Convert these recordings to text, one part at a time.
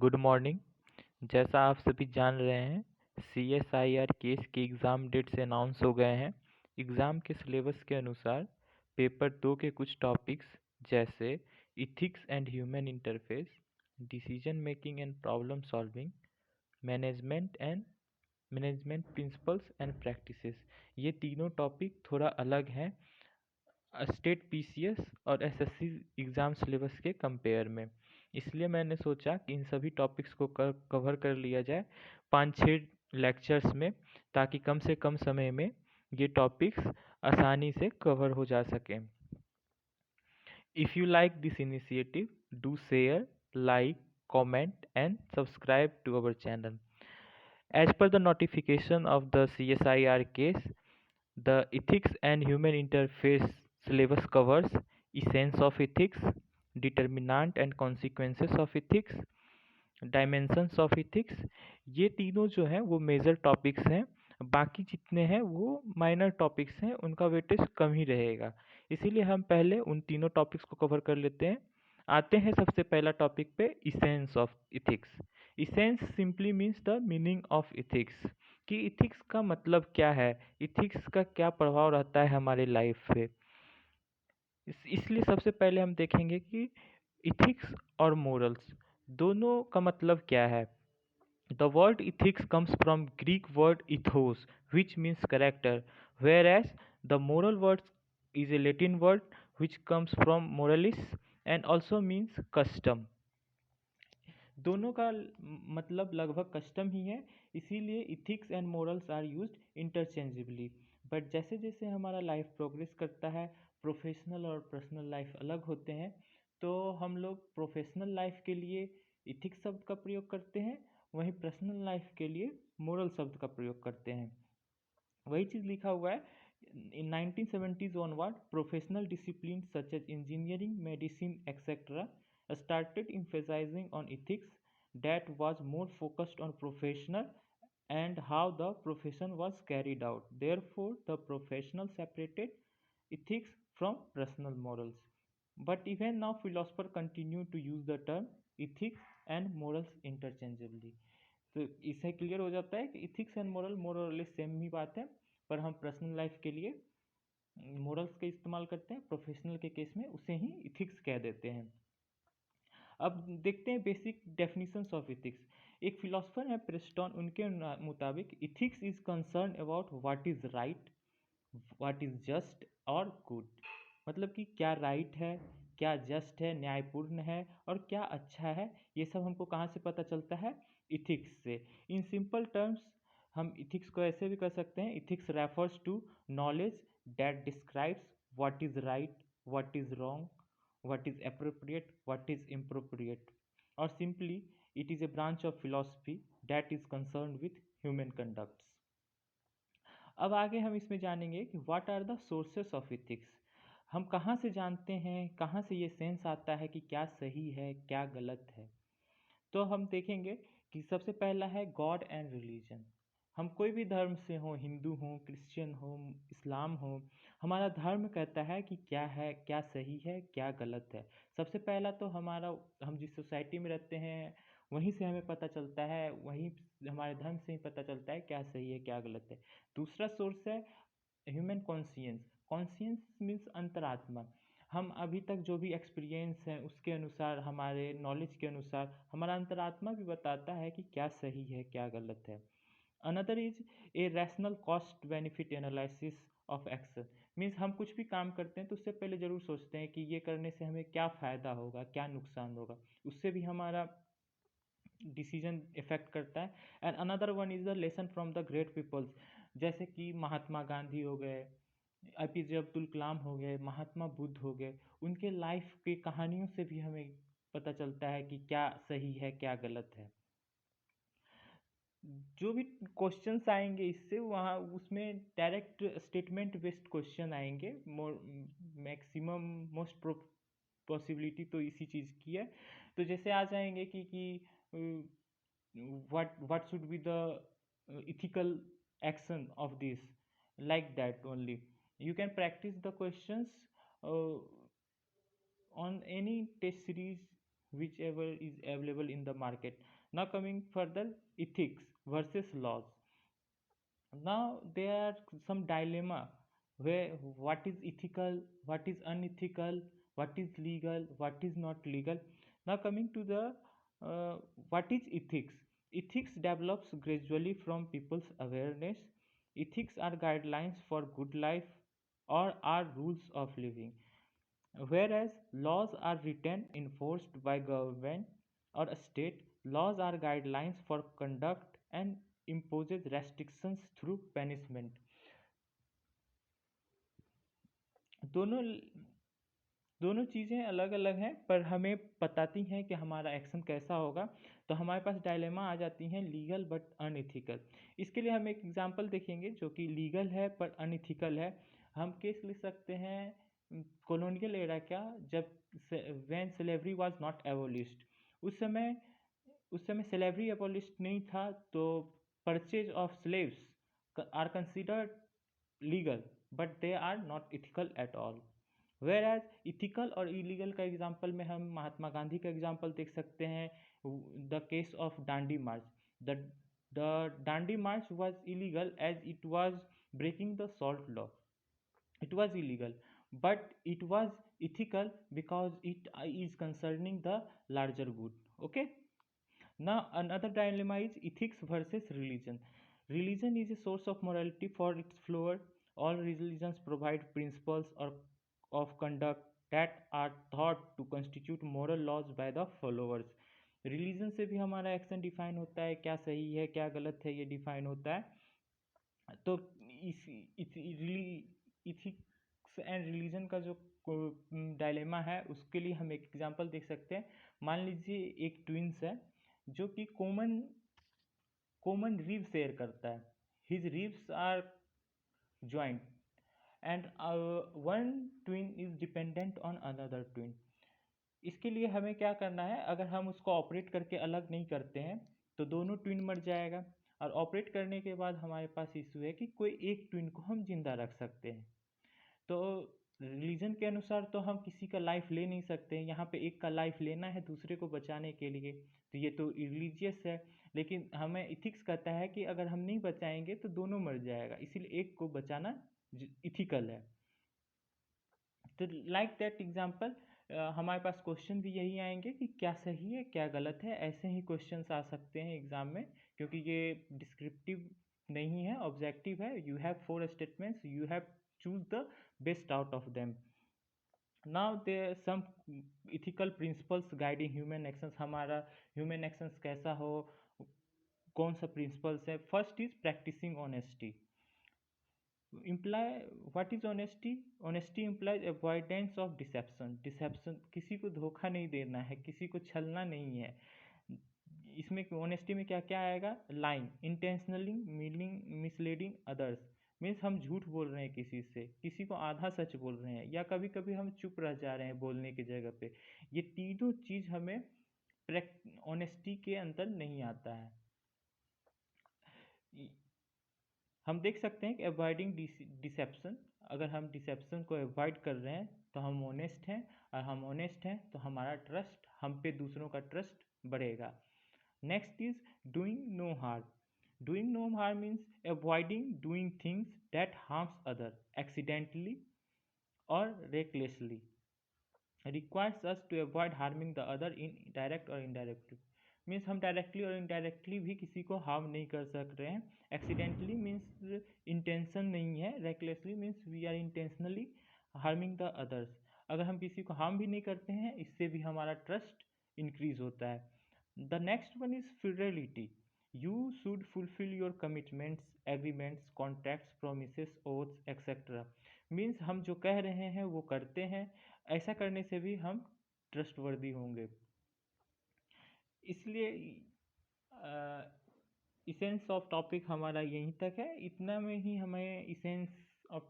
Good morning. जैसा आप सभी जान रहे हैं, CSIR केस के एग्ज़ाम डेट से अनाउंस हो गए हैं। एग्ज़ाम के सिलेबस के अनुसार पेपर 2 के कुछ टॉपिक्स जैसे ethics and human interface, decision making and problem solving, management principles and practices, ये तीनों टॉपिक थोड़ा अलग हैं स्टेट PCS और SSC एग्ज़ाम सिलेबस के कंपेयर में। इसलिए मैंने सोचा कि इन सभी टॉपिक्स को कवर कर लिया जाए 5-6 लेक्चर्स में, ताकि कम से कम समय में ये टॉपिक्स आसानी से कवर हो जा सकें। If you like this initiative, do share, like, comment and subscribe to our channel. As per the notification of the CSIR case, the ethics and human interface syllabus covers essence of ethics, determinant and consequences of ethics, dimensions of ethics। ये तीनों जो हैं वो major topics हैं, बाकी जितने हैं वो माइनर टॉपिक्स हैं, उनका वेटेज कम ही रहेगा। इसीलिए हम पहले उन तीनों टॉपिक्स को कवर कर लेते हैं। आते हैं सबसे पहला टॉपिक पे, essence of ethics. Essence simply means the meaning of ethics, कि इथिक्स का मतलब क्या है, इथिक्स का क्या प्रभाव रहता है हमारे लाइफ पे। इसलिए सबसे पहले हम देखेंगे कि इथिक्स और मोरल्स दोनों का मतलब क्या है। The word ethics comes from Greek word ethos, which means character, whereas the moral word is a Latin word which comes from moralis and also means custom। दोनों का मतलब लगभग कस्टम ही है, इसीलिए ethics and morals are used interchangeably. But जैसे जैसे हमारा लाइफ प्रोग्रेस करता है, प्रोफेशनल और पर्सनल लाइफ अलग होते हैं, तो हम लोग प्रोफेशनल लाइफ के लिए इथिक्स शब्द का प्रयोग करते हैं, वहीं पर्सनल लाइफ के लिए मोरल शब्द का प्रयोग करते हैं। वही चीज़ लिखा हुआ है इन 1970s onward, professional disciplines such as engineering, medicine, etc. started emphasizing on ethics that was more focused on professional and how the profession was carried out. Therefore, the professional separated ethics from personal morals. But even now, philosophers continue to use the term ethics and morals interchangeably. तो इससे clear हो जाता है कि ethics and moral मोर और less same ही बात है, पर हम पर्सनल लाइफ के लिए मोरल्स का इस्तेमाल करते हैं, प्रोफेशनल के केस में उसे ही इथिक्स कह देते हैं। अब देखते हैं बेसिक डेफिनेशंस ऑफ इथिक्स। एक फिलोसफर है प्रेस्टॉन, उनके मुताबिक ethics is concern about what is right, what is just और गुड। मतलब कि क्या राइट है, क्या जस्ट है, न्यायपूर्ण है और क्या अच्छा है, ये सब हमको कहाँ से पता चलता है, इथिक्स से। इन सिंपल टर्म्स हम इथिक्स को ऐसे भी कर सकते हैं, ethics refers to knowledge that describes what is right, what is wrong, what is appropriate, what is inappropriate, or simply it is a branch of philosophy that is concerned with human conducts। अब आगे हम इसमें जानेंगे कि what are the sources of ethics. हम कहाँ से जानते हैं, कहाँ से ये सेंस आता है कि क्या सही है क्या गलत है। तो हम देखेंगे कि सबसे पहला है गॉड एंड रिलीजन। हम कोई भी धर्म से हो, हिंदू हो, क्रिश्चियन हो, इस्लाम हो, हमारा धर्म कहता है कि क्या है, क्या सही है क्या गलत है। सबसे पहला तो हमारा, हम जिस सोसाइटी में रहते हैं वहीं से हमें पता चलता है, वहीं हमारे धर्म से ही पता चलता है क्या सही है क्या गलत है। दूसरा सोर्स है ह्यूमन कॉन्शियंस। कॉन्शियंस मीन्स अंतरात्मा। हम अभी तक जो भी एक्सपीरियंस है उसके अनुसार, हमारे नॉलेज के अनुसार हमारा अंतरात्मा भी बताता है कि क्या सही है क्या गलत है। Another is a rational cost benefit analysis of action. Means हम कुछ भी काम करते हैं तो उससे पहले ज़रूर सोचते हैं कि ये करने से हमें क्या फ़ायदा होगा क्या नुकसान होगा, उससे भी हमारा डिसीजन इफेक्ट करता है। And another one is the lesson from the great peoples, जैसे कि महात्मा गांधी हो गए, APJ अब्दुल कलाम हो गए, महात्मा बुद्ध हो गए। उनके लाइफ की कहानियों से भी हमें पता चलता है कि क्या सही है क्या गलत है। जो भी क्वेश्चंस आएंगे इससे, वहाँ उसमें डायरेक्ट स्टेटमेंट बेस्ड क्वेश्चन आएंगे। मैक्सिमम मोस्ट पॉसिबिलिटी तो इसी चीज़ की है। तो जैसे आ जाएंगे कि what should be the ethical action of this, like that only you can practice the questions uh, on any test series whichever is available in the market. Now coming further, ethics versus laws. Now there are some dilemma where what is ethical, what is unethical, what is legal, what is not legal. Now coming to the uh, what is ethics. Ethics develops gradually from people's awareness. Ethics are guidelines for good life or are rules of living, whereas laws are written enforced by government or a state. Laws are guidelines for conduct and imposes restrictions through punishment. दोनों दोनों चीज़ें अलग अलग हैं पर हमें बताती हैं कि हमारा एक्शन कैसा होगा। तो हमारे पास डायलेमा आ जाती हैं लीगल बट अनइथिकल। इसके लिए हम एक एग्जांपल देखेंगे जो कि लीगल है पर अनइथिकल है। हम केस ले सकते हैं कॉलोनियल एरा का, जब when slavery was not abolished. उस समय स्लेवरी एबोलिश्ड नहीं था, तो purchase of slaves are considered legal but they are not ethical at all. Whereas ethical और इलीगल का एग्जाम्पल में हम महात्मा गांधी का एग्जाम्पल देख सकते हैं। The case of Dandi march, the Dandi march was illegal as it was breaking the salt law. it was illegal, but it was ethical because it is concerning the larger good. Okay, now another dilemma is ethics versus religion. Religion is a source of morality for its follower. All religions provide principles or of conduct that are thought to constitute moral laws by the followers. Religion से भी हमारा action define होता है, क्या सही है क्या गलत है ये डिफाइन होता है। तो इथिक्स एंड रिलीजन का जो डायलेमा है उसके लिए हम एक एग्जांपल देख सकते हैं। मान लीजिए एक ट्विंस है जो कि कॉमन रिब शेयर करता है। His ribs are joint and one twin is dependent on another twin. इसके लिए हमें क्या करना है, अगर हम उसको ऑपरेट करके अलग नहीं करते हैं तो दोनों ट्विन मर जाएगा। और ऑपरेट करने के बाद हमारे पास इशू है कि कोई एक ट्विन को हम जिंदा रख सकते हैं। तो रिलीजन के अनुसार तो हम किसी का लाइफ ले नहीं सकते हैं, यहाँ पे एक का लाइफ लेना है दूसरे को बचाने के लिए, तो ये तो रिलीजियस है। लेकिन हमें इथिक्स कहता है कि अगर हम नहीं बचाएंगे तो दोनों मर जाएगा, इसीलिए एक को बचाना इथिकल है। तो लाइक दैट एग्जाम्पल हमारे पास क्वेश्चन भी यही आएंगे कि क्या सही है क्या गलत है। ऐसे ही क्वेश्चंस आ सकते हैं एग्जाम में, क्योंकि ये डिस्क्रिप्टिव नहीं है, ऑब्जेक्टिव है। You have 4 statements, you have choose the best out of them. Now there some ethical principles guiding human actions. हमारा ह्यूमन एक्शंस कैसा हो, कौन सा प्रिंसिपल्स है। First is practising honesty. imply what is honesty? Honesty implies avoidance of deception, किसी को धोखा नहीं देना है, किसी को छलना नहीं है। इसमें ऑनेस्टी में क्या क्या आएगा, lying, intentionally meaning misleading others, means हम झूठ बोल रहे हैं किसी से, किसी को आधा सच बोल रहे हैं, या कभी कभी हम चुप रह जा रहे हैं बोलने की जगह पे। ये तीनों चीज हमें ऑनेस्टी के अंदर नहीं आता है। हम देख सकते हैं कि अवॉइडिंग डिसेप्शन, अगर हम डिसेप्शन को अवॉइड कर रहे हैं तो हम ऑनेस्ट हैं, और हम ऑनेस्ट हैं तो हमारा ट्रस्ट, हम पे दूसरों का ट्रस्ट बढ़ेगा। Next is doing no harm. Doing no harm means avoiding doing things that harms other accidentally और recklessly. requires us to avoid harming the other in direct or indirectly। Means हम directly और indirectly भी किसी को harm नहीं कर सक रहे हैं। एक्सीडेंटली मीन्स इंटेंशन नहीं है, recklessly means we are intentionally harming the others. अगर हम किसी को हार्म भी नहीं करते हैं, इससे भी हमारा ट्रस्ट इंक्रीज होता है। The next one is Fidelity. You should fulfil your commitments, agreements, contracts, promises, oaths etcetera. Means हम जो कह रहे हैं वो करते हैं, ऐसा करने से भी हम ट्रस्टवर्दी होंगे। इसलिए इसेंस ऑफ टॉपिक हमारा यहीं तक है। इतना में ही हमें इसेंस ऑफ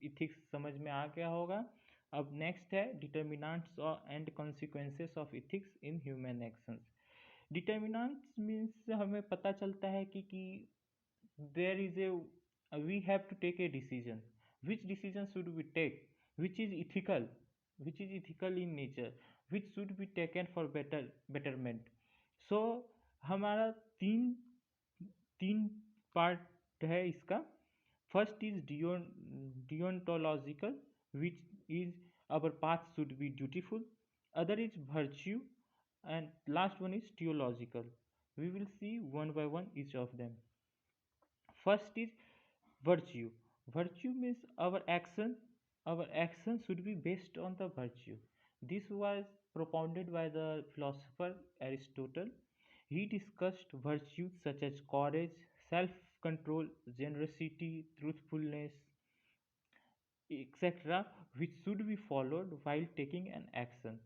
इथिक्स समझ में आ गया होगा। अब नेक्स्ट है determinants and consequences of ethics in human actions. Determinants means हमें पता चलता है कि there is a we have to take a decision, which decision should we take, which is ethical in nature। which should be taken for betterment. So हमारा तीन तीन part है इसका. First is deontological, which is our path should be dutiful. Other is virtue, and last one is theological. We will see one by one each of them. First is virtue. Virtue means our action should be based on the virtue. This was propounded by the philosopher Aristotle. He discussed virtues such as courage, self control, generosity, truthfulness, etc., which should be followed while taking an action.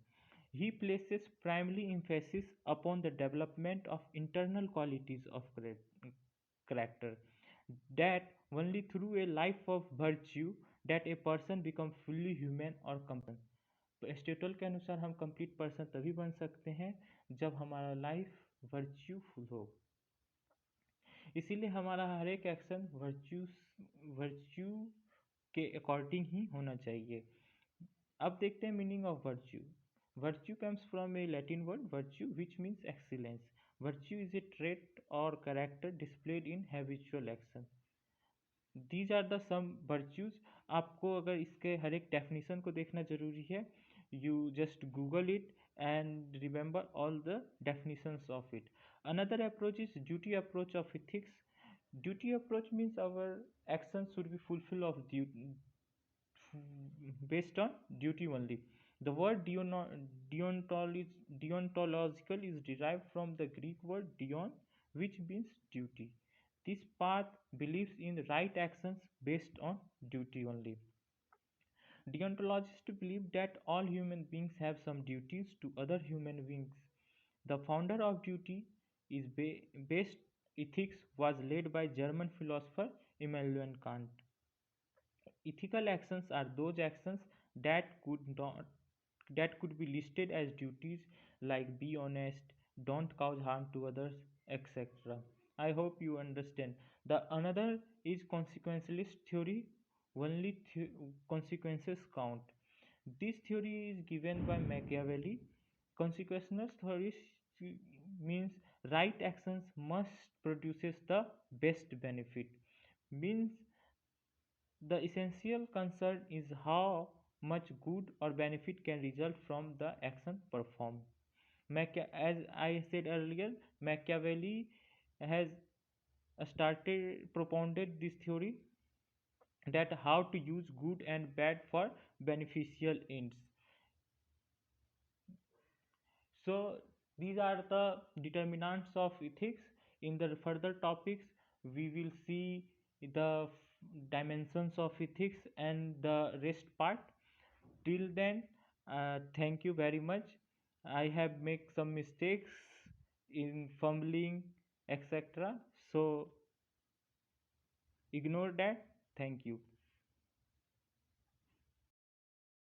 He places primary emphasis upon the development of internal qualities of character, that only through a life of virtue that a person become fully human or complete. तो एस्टेटल के अनुसार हम complete person तभी बन सकते हैं जब हमारा लाइफ वर्च्यूफुल हो. इसीलिए हमारा हर एक एक्शन वर्च्यू के अकॉर्डिंग ही होना चाहिए. अब देखते हैं meaning of virtue. Virtue comes from a Latin word virtue which means excellence. Virtue is a trait or character displayed in habitual action. These are the some virtues. आपको अगर इसके हर एक डेफिनेशन को देखना जरूरी है, you just Google it and remember all the definitions of it. Another approach is duty approach of ethics. Duty approach means our actions should be fulfill of duty based on duty only. The word deontological is derived from the Greek word deon, which means duty. This path believes in right actions based on duty only. Deontologists believe that all human beings have some duties to other human beings. The founder of duty is based ethics was led by German philosopher Immanuel Kant. Ethical actions are those actions that could be listed as duties, like be honest, don't cause harm to others, etc. I hope you understand. The another is consequentialist theory. Only consequences count. This theory is given by Machiavelli. Consequentialist theory means right actions must produces the best benefit. Means the essential concern is how much good or benefit can result from the action performed. As I said earlier, Machiavelli has started propounded this theory that how to use good and bad for beneficial ends. So these are the determinants of ethics. In the further topics, we will see the dimensions of ethics and the rest part. Till then, thank you very much. I have made some mistakes in fumbling, etc. So ignore that. Thank you.